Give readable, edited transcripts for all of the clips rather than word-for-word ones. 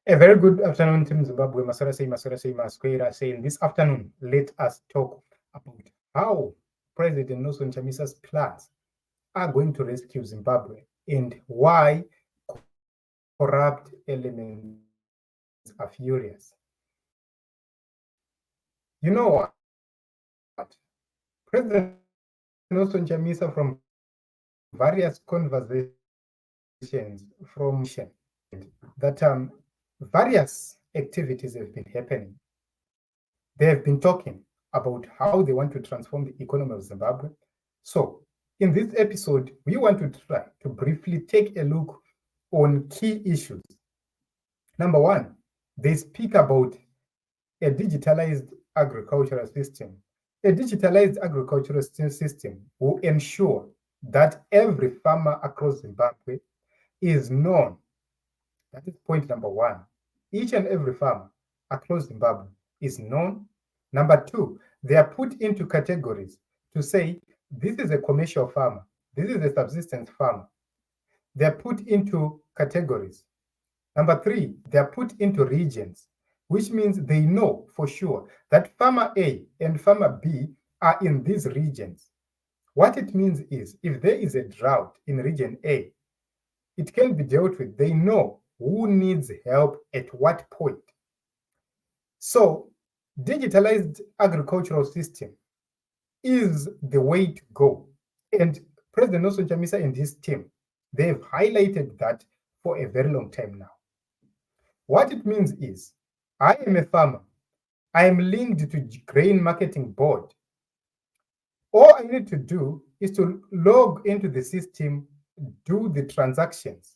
A very good afternoon, Team Zimbabwe. Masquera saying this afternoon, let us talk about how President Nelson Chamisa's plans are going to rescue Zimbabwe and why corrupt elements are furious. You know what? President Nelson Chamisa, from various conversations that various activities have been happening. They have been talking about how they want to transform the economy of Zimbabwe. So, in this episode, we want to try to briefly take a look on key issues. Number one, they speak about a digitalized agricultural system. A digitalized agricultural system will ensure that every farmer across Zimbabwe is known. That is point number one. Each and every farmer across Zimbabwe is known. Number two, they are put into categories to say this is a commercial farmer, this is a subsistence farmer. They are put into categories. Number three, they are put into regions, which means they know for sure that farmer A and farmer B are in these regions. What it means is if there is a drought in region A, it can be dealt with. They know who needs help at what point. So, digitalized agricultural system is the way to go. And President Nelson Chamisa and his team, they have highlighted that for a very long time now. What it means is, I am a farmer. I am linked to Grain Marketing Board. All I need to do is to log into the system, do the transactions.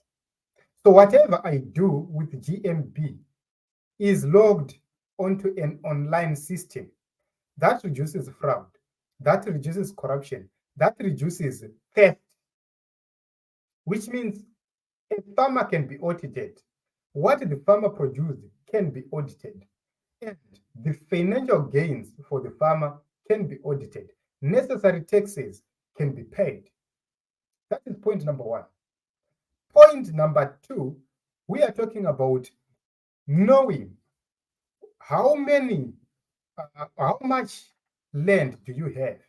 So whatever I do with GMB is logged onto an online system. That reduces fraud, that reduces corruption, that reduces theft, which means a farmer can be audited. What the farmer produced can be audited, and the financial gains for the farmer can be audited. Necessary taxes can be paid. That is point number one. Point number two, we are talking about knowing how much land do you have?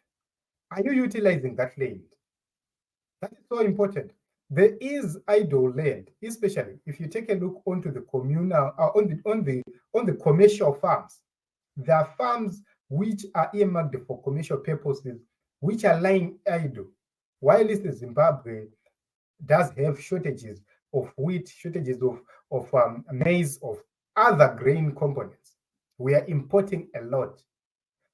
Are you utilizing that land? That is so important. There is idle land, especially if you take a look onto the communal, on the commercial farms. There are farms which are earmarked for commercial purposes, which are lying idle. While Zimbabwe does have shortages of wheat, shortages of maize, of other grain components. We are importing a lot.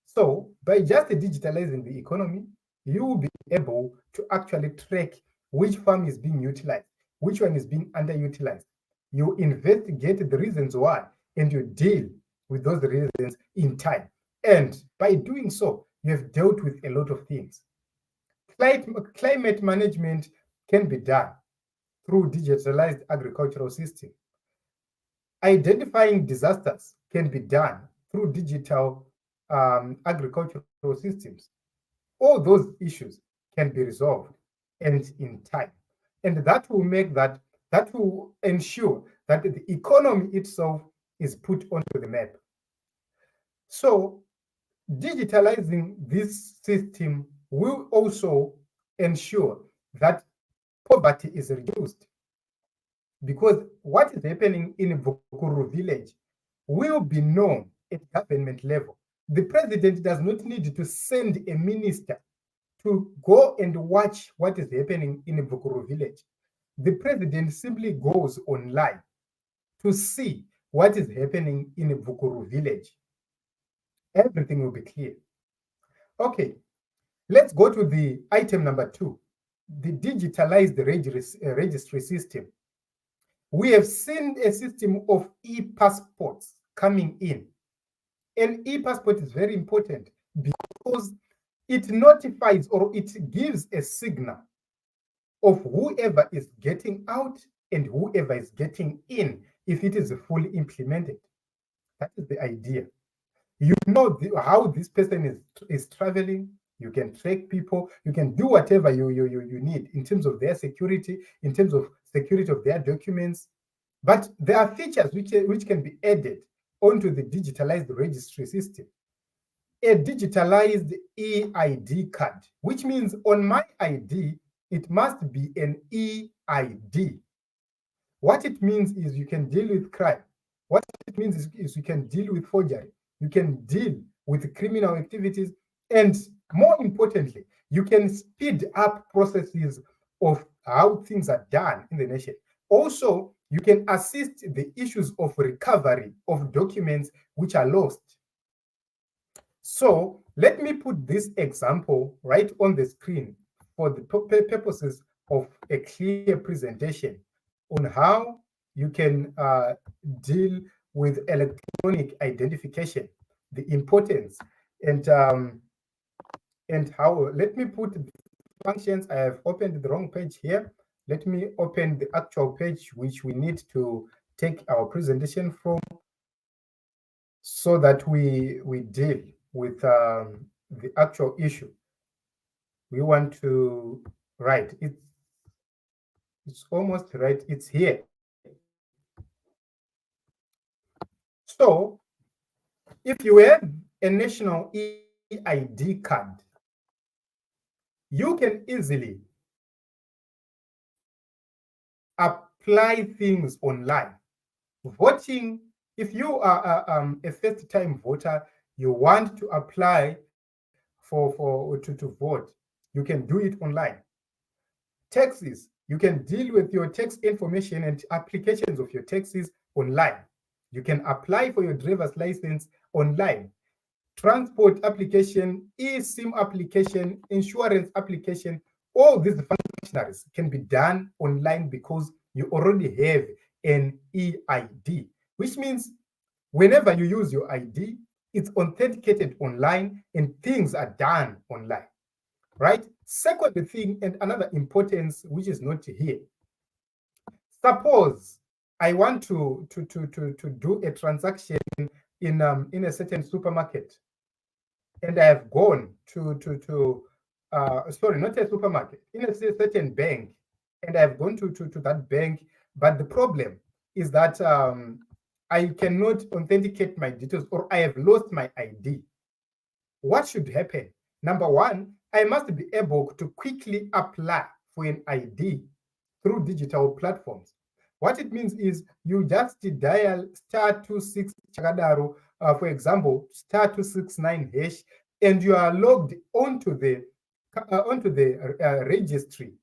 So by just digitalizing the economy, you will be able to actually track which farm is being utilized, which one is being underutilized. You investigate the reasons why, and you deal with those reasons in time. And by doing so, you have dealt with a lot of things. Climate management can be done through digitalized agricultural system. Identifying disasters can be done through digital agricultural systems. All those issues can be resolved and in time. And that will ensure that the economy itself is put onto the map. So digitalizing this system will also ensure that poverty is reduced. Because what is happening in Vukuru village will be known at government level. The president does not need to send a minister to go and watch what is happening in Vukuru village. The president simply goes online to see what is happening in Vukuru village. Everything will be clear. Okay, let's go to the item number two, the digitalized registry system. We have seen a system of e-passports coming in. An e-passport is very important because it notifies or it gives a signal of whoever is getting out and whoever is getting in if it is fully implemented. That is the idea. You know how this person is traveling. You can track people. You can do whatever you need in terms of their security, in terms of security of their documents. But there are features which can be added onto the digitalized registry system. A digitalized EID card, which means on my ID, it must be an EID. What it means is you can deal with crime. What it means is you can deal with forgery. You can deal with criminal activities. And more importantly, you can speed up processes of how things are done in the nation. Also, you can assist the issues of recovery of documents which are lost. So let me put this example right on the screen for the purposes of a clear presentation on how you can deal with electronic identification, the importance, and how. Let me put functions. I have opened the wrong page here. Let me open the actual page which we need to take our presentation from, so that we deal with the actual issue. We want to write it. It's almost right. It's here. So if you have a national EID card, you can easily apply things online. Voting, if you are a first-time voter, you want to apply to vote, you can do it online. Taxes, you can deal with your tax information and applications of your taxes online. You can apply for your driver's license online. Transport application, eSIM application, insurance application, all these functionaries can be done online because you already have an EID, which means whenever you use your ID, it's authenticated online and things are done online, right? Second thing, and another importance which is not here. Suppose I want to do a transaction in a certain supermarket, and I have gone to sorry, not a supermarket, in a certain bank, and I've gone to that bank, but the problem is that I cannot authenticate my details, or I have lost my ID. What should happen? Number one, I must be able to quickly apply for an ID through digital platforms. What it means is you just dial *26 chakadaro, for example, *269 hash, and you are logged onto the registry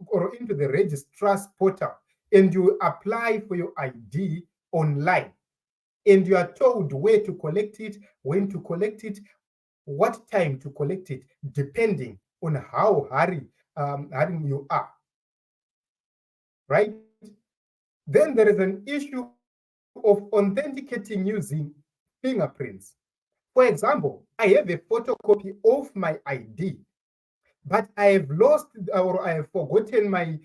or into the registrar's portal, and you apply for your ID online, and you are told where to collect it, when to collect it, what time to collect it, depending on how hurry you are, right? Then there is an issue of authenticating using fingerprints. For example, I have a photocopy of my ID, but I have lost or I have forgotten my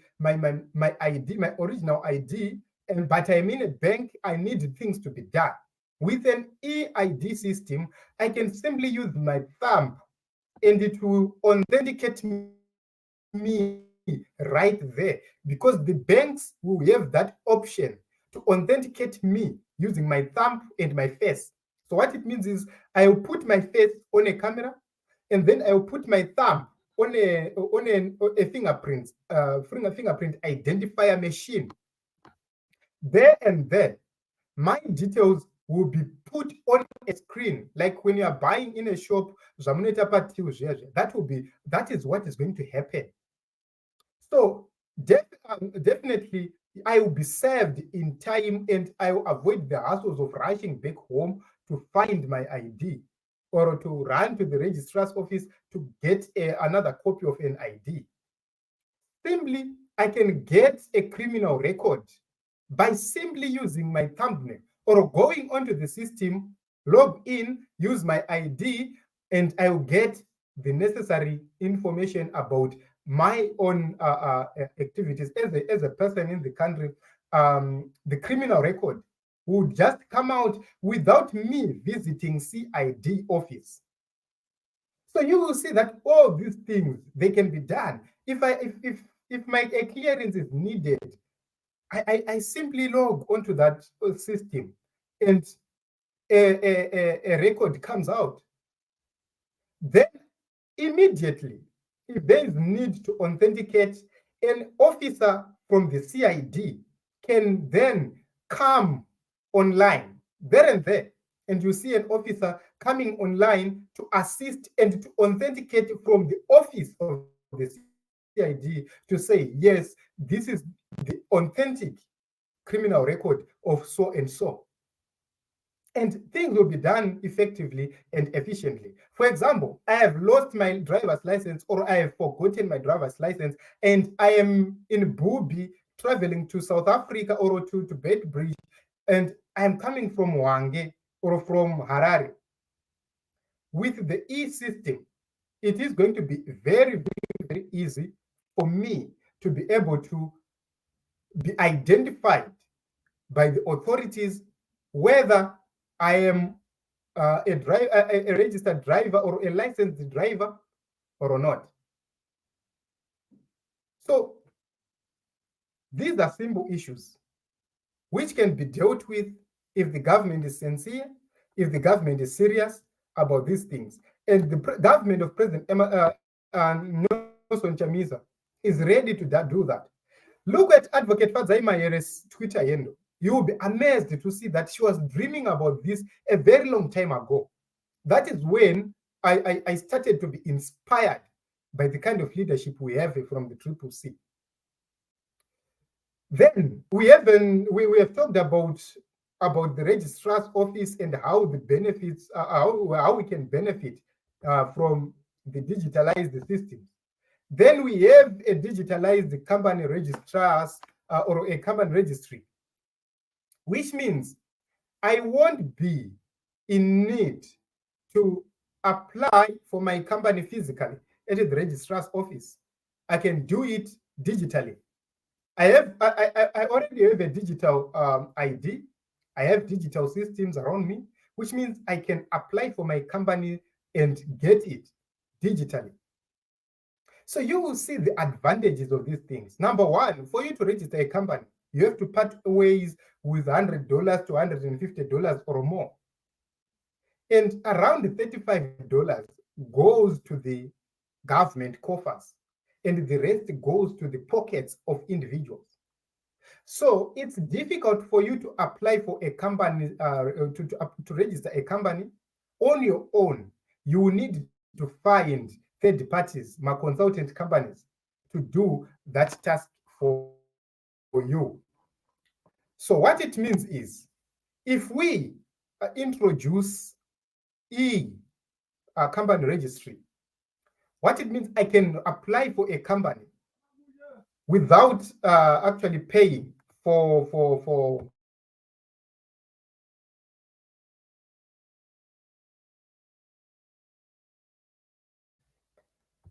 ID, my original ID, but I'm in a bank, I need things to be done. With an EID system, I can simply use my thumb and it will authenticate me right there, because the banks will have that option to authenticate me using my thumb and my face. So what it means is I will put my face on a camera, and then I will put my thumb on a fingerprint identifier machine. There and then, my details will be put on a screen, like when you are buying in a shop. That is what is going to happen. So definitely, I will be saved in time, and I will avoid the hassles of rushing back home to find my ID, or to run to the registrar's office to get another copy of an ID. Simply, I can get a criminal record by simply using my thumbnail or going onto the system, log in, use my ID, and I will get the necessary information about my own activities as a person in the country. The criminal record would just come out without me visiting CID office. So you will see that all these things, they can be done. If my clearance is needed, I simply log onto that system, and a record comes out. Then immediately, if there is need to authenticate, an officer from the CID can then come online there and there, and you see an officer coming online to assist and to authenticate from the office of the CID to say, yes, this is the authentic criminal record of so and so. And things will be done effectively and efficiently. For example, I have lost my driver's license, or I have forgotten my driver's license, and I am in Bubi traveling to South Africa or to Bedbridge, and I am coming from Wange or from Harare. With the e-system, it is going to be very, very, very easy for me to be able to be identified by the authorities whether I am a registered driver or a licensed driver or not. So these are simple issues which can be dealt with if the government is sincere, if the government is serious about these things. And the government of President Nelson Chamisa is ready to do that. Look at Advocate Fadzaimayere's Twitter handle. You will be amazed to see that she was dreaming about this a very long time ago. That is when I started to be inspired by the kind of leadership we have from the CCC. Then we have talked about the registrar's office and how the benefits, how we can benefit from the digitalized systems. Then we have a digitalized company registrars or a company registry, which means I won't be in need to apply for my company physically at the registrar's office. I can do it digitally. I already have a digital ID. I have digital systems around me, which means I can apply for my company and get it digitally. So you will see the advantages of these things. Number one, for you to register a company, you have to part ways with $100 to $150 or more. And around $35 goes to the government coffers, and the rest goes to the pockets of individuals. So it's difficult for you to apply for a company, to register a company on your own. You will need to find third parties, my consultant companies, to do that task for you. So what it means is, if we introduce company registry, what it means, I can apply for a company without actually paying for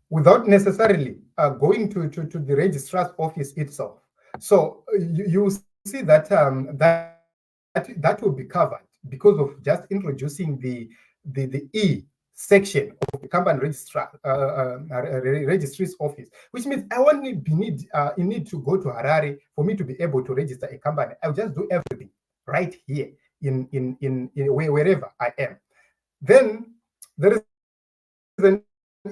without necessarily going to the registrar's office itself. So you see that that will be covered because of just introducing the E section of the company registry's office, which means I won't need to go to Harare for me to be able to register a company. I'll just do everything right here in wherever I am. Then there is an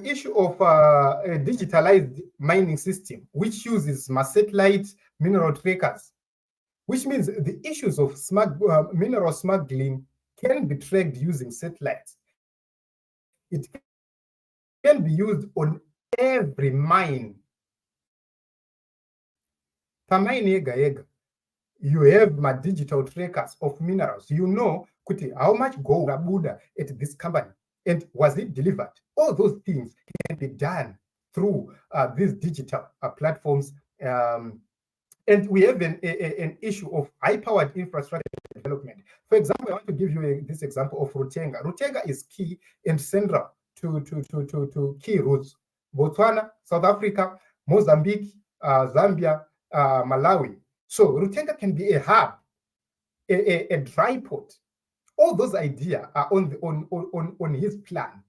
issue of a digitalized mining system, which uses satellite mineral trackers, which means the issues of mineral smuggling can be tracked using satellites. It can be used on every mine. You have my digital trackers of minerals. You know how much gold Abuda at this company, and was it delivered? All those things can be done through these digital platforms. And we have an issue of high-powered infrastructure development. For example, I want to give you this example of Rutenga. Rutenga is key and central to key routes: Botswana, South Africa, Mozambique, Zambia, Malawi. So Rutenga can be a hub, a dry port. All those ideas are on his plan.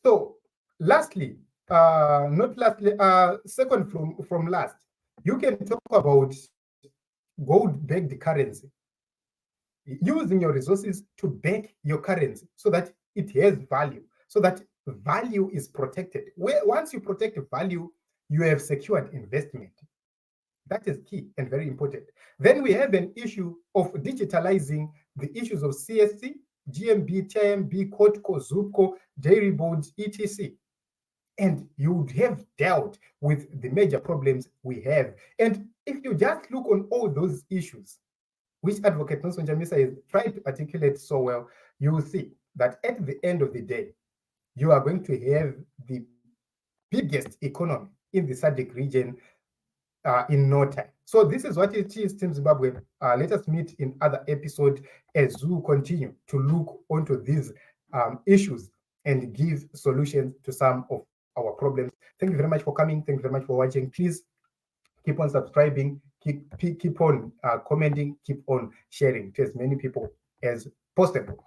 So lastly, not lastly, second from last, you can talk about gold-backed currency, using your resources to back your currency so that it has value, so that value is protected. Once you protect value, you have secured investment. That is key and very important. Then we have an issue of digitalizing the issues of CSC, GMB, TMB, COTCO, ZUPCO, dairy boards, etc. And you would have dealt with the major problems we have. And if you just look on all those issues, which Advocate Nelson Chamisa has tried to articulate so well, you will see that at the end of the day, you are going to have the biggest economy in the SADC region in no time. So this is what it is, Team Zimbabwe. Let us meet in other episodes as we continue to look onto these issues and give solutions to some of our problems. Thank you very much for coming. Thank you very much for watching. Please keep on subscribing, keep on commenting, keep on sharing to as many people as possible.